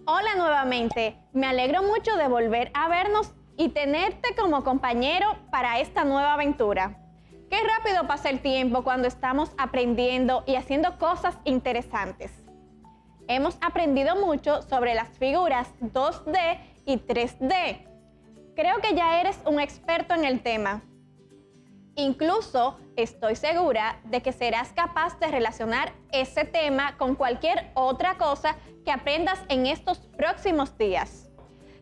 Hola nuevamente, me alegro mucho de volver a vernos y tenerte como compañero para esta nueva aventura. Qué rápido pasa el tiempo cuando estamos aprendiendo y haciendo cosas interesantes. Hemos aprendido mucho sobre las figuras 2D y 3D. Creo que ya eres un experto en el tema. Incluso estoy segura de que serás capaz de relacionar ese tema con cualquier otra cosa que aprendas en estos próximos días.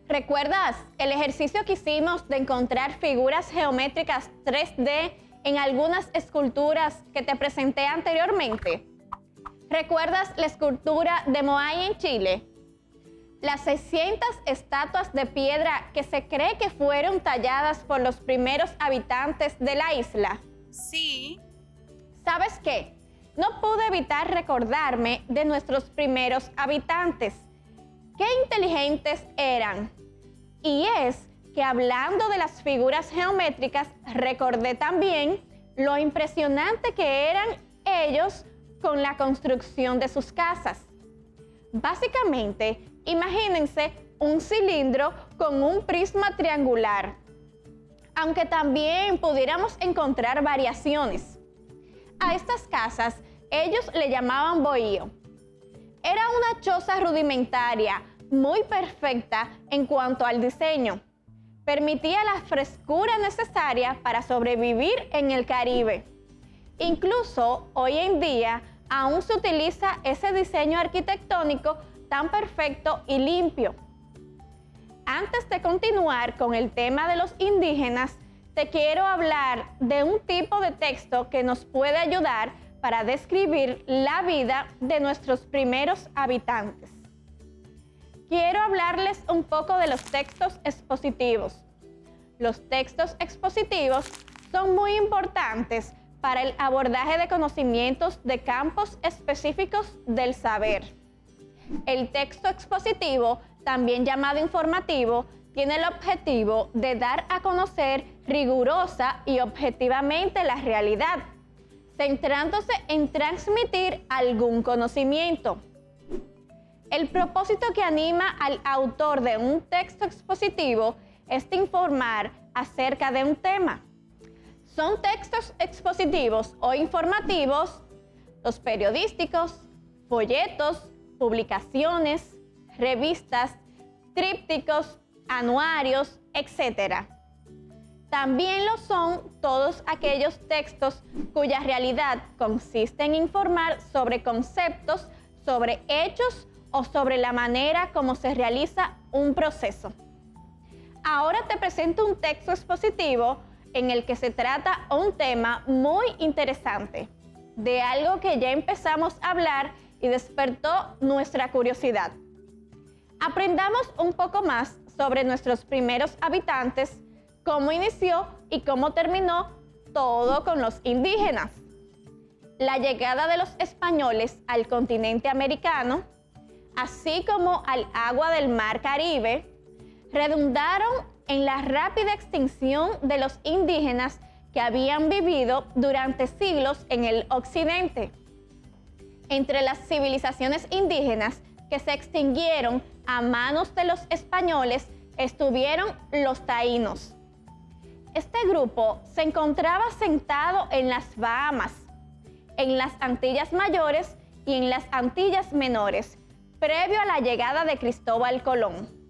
¿Recuerdas el ejercicio que hicimos de encontrar figuras geométricas 3D en algunas esculturas que te presenté anteriormente? ¿Recuerdas la escultura de Moai en Chile? Las 600 estatuas de piedra que se cree que fueron talladas por los primeros habitantes de la isla. Sí. ¿Sabes qué? No pude evitar recordarme de nuestros primeros habitantes. ¡Qué inteligentes eran! Y es que hablando de las figuras geométricas, recordé también lo impresionante que eran ellos con la construcción de sus casas. Básicamente, imagínense un cilindro con un prisma triangular, aunque también pudiéramos encontrar variaciones. A estas casas ellos le llamaban bohío. Era una choza rudimentaria, muy perfecta en cuanto al diseño. Permitía la frescura necesaria para sobrevivir en el Caribe. Incluso hoy en día aún se utiliza ese diseño arquitectónico tan perfecto y limpio. Antes de continuar con el tema de los indígenas, te quiero hablar de un tipo de texto que nos puede ayudar para describir la vida de nuestros primeros habitantes. Quiero hablarles un poco de los textos expositivos. Los textos expositivos son muy importantes para el abordaje de conocimientos de campos específicos del saber. El texto expositivo, también llamado informativo, tiene el objetivo de dar a conocer rigurosa y objetivamente la realidad, centrándose en transmitir algún conocimiento. El propósito que anima al autor de un texto expositivo es de informar acerca de un tema. Son textos expositivos o informativos los periodísticos, folletos, publicaciones, revistas, trípticos, anuarios, etc. También lo son todos aquellos textos cuya realidad consiste en informar sobre conceptos, sobre hechos o sobre la manera como se realiza un proceso. Ahora te presento un texto expositivo en el que se trata un tema muy interesante, de algo que ya empezamos a hablar y despertó nuestra curiosidad. Aprendamos un poco más sobre nuestros primeros habitantes, cómo inició y cómo terminó todo con los indígenas. La llegada de los españoles al continente americano, así como al agua del mar Caribe, redundaron en la rápida extinción de los indígenas que habían vivido durante siglos en el occidente. Entre las civilizaciones indígenas que se extinguieron a manos de los españoles estuvieron los taínos. Este grupo se encontraba sentado en las Bahamas, en las Antillas Mayores y en las Antillas Menores, previo a la llegada de Cristóbal Colón.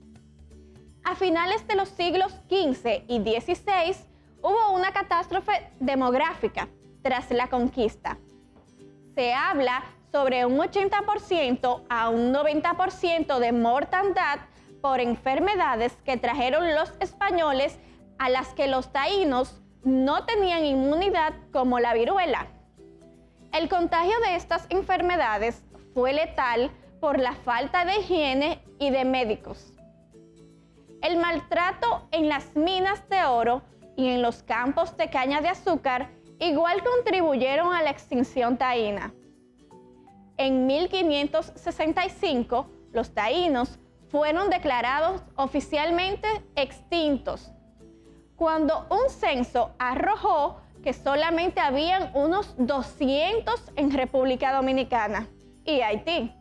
A finales de los siglos XV y XVI hubo una catástrofe demográfica tras la conquista. Se habla sobre un 80% a un 90% de mortandad por enfermedades que trajeron los españoles a las que los taínos no tenían inmunidad, como la viruela. El contagio de estas enfermedades fue letal por la falta de higiene y de médicos. El maltrato en las minas de oro y en los campos de caña de azúcar igual contribuyeron a la extinción taína. En 1565, los taínos fueron declarados oficialmente extintos, cuando un censo arrojó que solamente habían unos 200 en República Dominicana y Haití.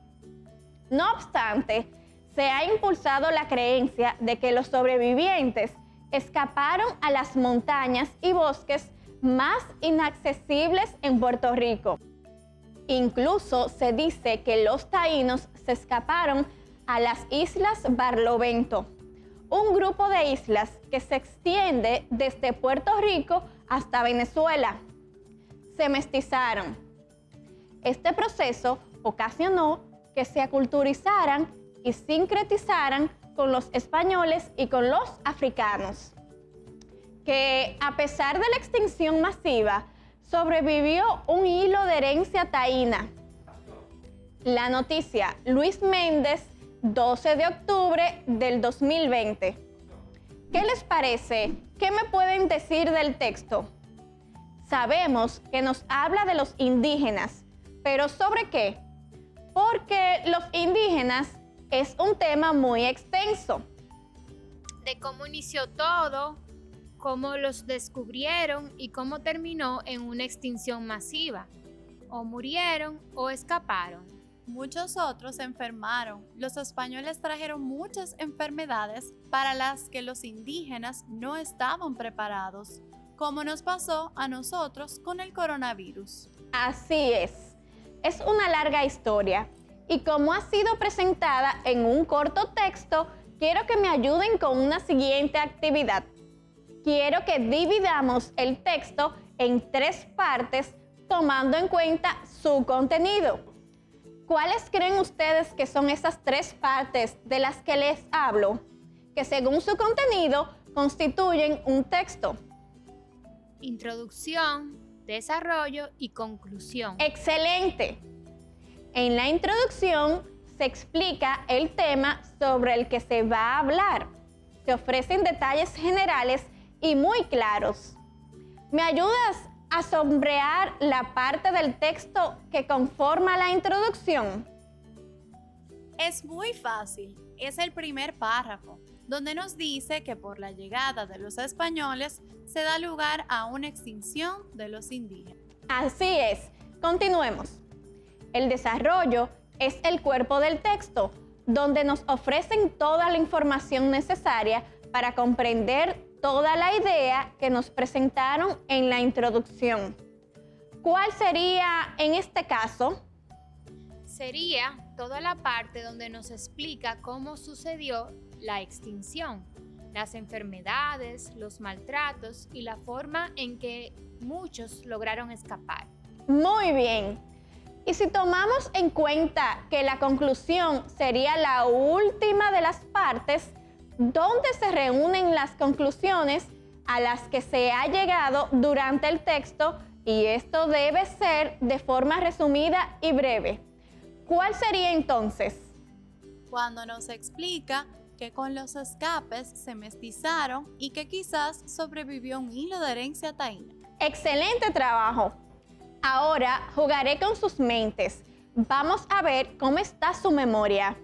No obstante, se ha impulsado la creencia de que los sobrevivientes escaparon a las montañas y bosques más inaccesibles en Puerto Rico. Incluso se dice que los taínos se escaparon a las Islas Barlovento, un grupo de islas que se extiende desde Puerto Rico hasta Venezuela. Se mestizaron. Este proceso ocasionó que se aculturizaran y sincretizaran con los españoles y con los africanos, que a pesar de la extinción masiva, sobrevivió un hilo de herencia taína. La noticia, Luis Méndez, 12 de octubre del 2020. ¿Qué les parece? ¿Qué me pueden decir del texto? Sabemos que nos habla de los indígenas, pero ¿sobre qué? Porque los indígenas es un tema muy extenso. De cómo inició todo, cómo los descubrieron y cómo terminó en una extinción masiva. O murieron o escaparon. Muchos otros se enfermaron. Los españoles trajeron muchas enfermedades para las que los indígenas no estaban preparados, como nos pasó a nosotros con el coronavirus. Así es. Es una larga historia y como ha sido presentada en un corto texto, quiero que me ayuden con una siguiente actividad. Quiero que dividamos el texto en 3 partes tomando en cuenta su contenido. ¿Cuáles creen ustedes que son esas 3 partes de las que les hablo, que según su contenido constituyen un texto? Introducción, desarrollo y conclusión. ¡Excelente! En la introducción se explica el tema sobre el que se va a hablar. Se ofrecen detalles generales y muy claros. ¿Me ayudas a sombrear la parte del texto que conforma la introducción? Es muy fácil. Es el primer párrafo, donde nos dice que por la llegada de los españoles se da lugar a una extinción de los indígenas. Así es. Continuemos. El desarrollo es el cuerpo del texto, donde nos ofrecen toda la información necesaria para comprender toda la idea que nos presentaron en la introducción. ¿Cuál sería en este caso? Sería toda la parte donde nos explica cómo sucedió la extinción, las enfermedades, los maltratos y la forma en que muchos lograron escapar. Muy bien. Y si tomamos en cuenta que la conclusión sería la última de las partes, ¿dónde se reúnen las conclusiones a las que se ha llegado durante el texto? Y esto debe ser de forma resumida y breve. ¿Cuál sería entonces? Cuando nos explica que con los escapes se mestizaron y que quizás sobrevivió un hilo de herencia taína. ¡Excelente trabajo! Ahora jugaré con sus mentes. Vamos a ver cómo está su memoria.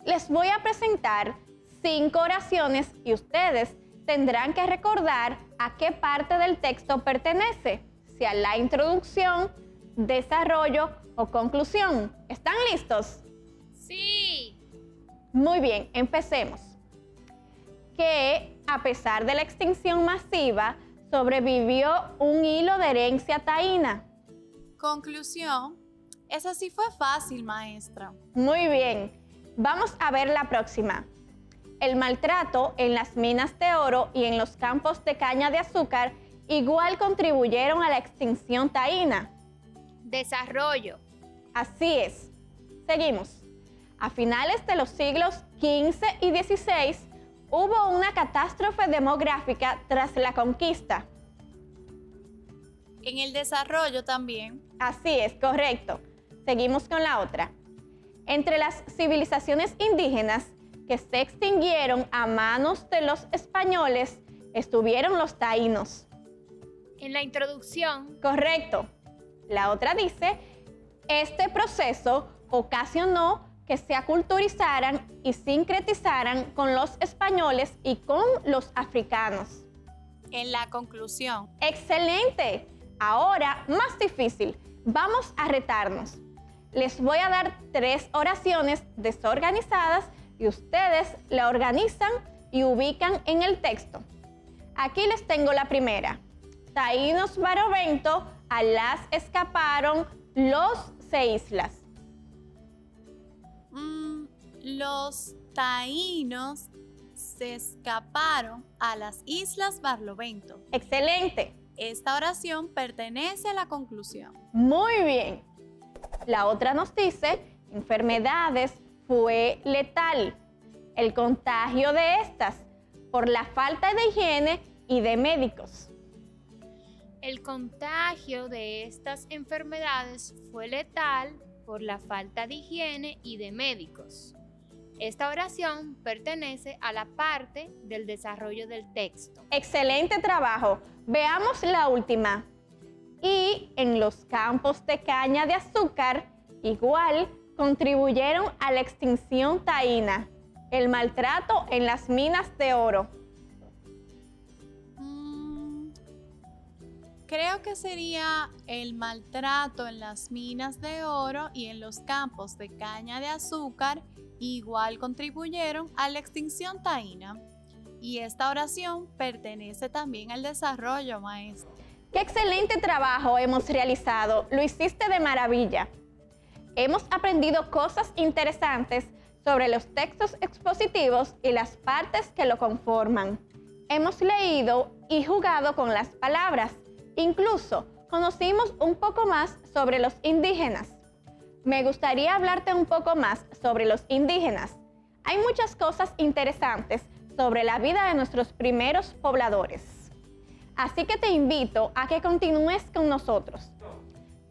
Les voy a presentar 5 oraciones y ustedes tendrán que recordar a qué parte del texto pertenece, si a la introducción, desarrollo o conclusión. ¿Están listos? ¡Sí! Muy bien, empecemos. Que a pesar de la extinción masiva, sobrevivió un hilo de herencia taína. Conclusión. Esa sí fue fácil, maestra. Muy bien. Vamos a ver la próxima. El maltrato en las minas de oro y en los campos de caña de azúcar igual contribuyeron a la extinción taína. Desarrollo. Así es. Seguimos. A finales de los siglos XV y XVI hubo una catástrofe demográfica tras la conquista. En el desarrollo también. Así es, correcto. Seguimos con la otra. Entre las civilizaciones indígenas que se extinguieron a manos de los españoles estuvieron los taínos. En la introducción. Correcto. La otra dice, este proceso ocasionó que se aculturizaran y sincretizaran con los españoles y con los africanos. En la conclusión. ¡Excelente! Ahora, más difícil. Vamos a retarnos. Les voy a dar 3 oraciones desorganizadas y ustedes la organizan y ubican en el texto. Aquí les tengo la primera. Taínos Barovento, a las escaparon los se islas. Los taínos se escaparon a las Islas Barlovento. Excelente. Esta oración pertenece a la conclusión. Muy bien. La otra nos dice, enfermedades fue letal. El contagio de estas por la falta de higiene y de médicos. El contagio de estas enfermedades fue letal por la falta de higiene y de médicos. Esta oración pertenece a la parte del desarrollo del texto. Excelente trabajo. Veamos la última. Y en los campos de caña de azúcar, igual contribuyeron a la extinción taína, el maltrato en las minas de oro. Creo que sería el maltrato en las minas de oro y en los campos de caña de azúcar, igual contribuyeron a la extinción taína. Y esta oración pertenece también al desarrollo, maestra. ¡Qué excelente trabajo hemos realizado! Lo hiciste de maravilla. Hemos aprendido cosas interesantes sobre los textos expositivos y las partes que lo conforman. Hemos leído y jugado con las palabras. Incluso conocimos un poco más sobre los indígenas. Me gustaría hablarte un poco más sobre los indígenas. Hay muchas cosas interesantes sobre la vida de nuestros primeros pobladores. Así que te invito a que continúes con nosotros.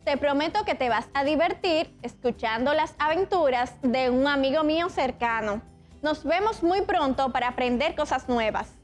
Te prometo que te vas a divertir escuchando las aventuras de un amigo mío cercano. Nos vemos muy pronto para aprender cosas nuevas.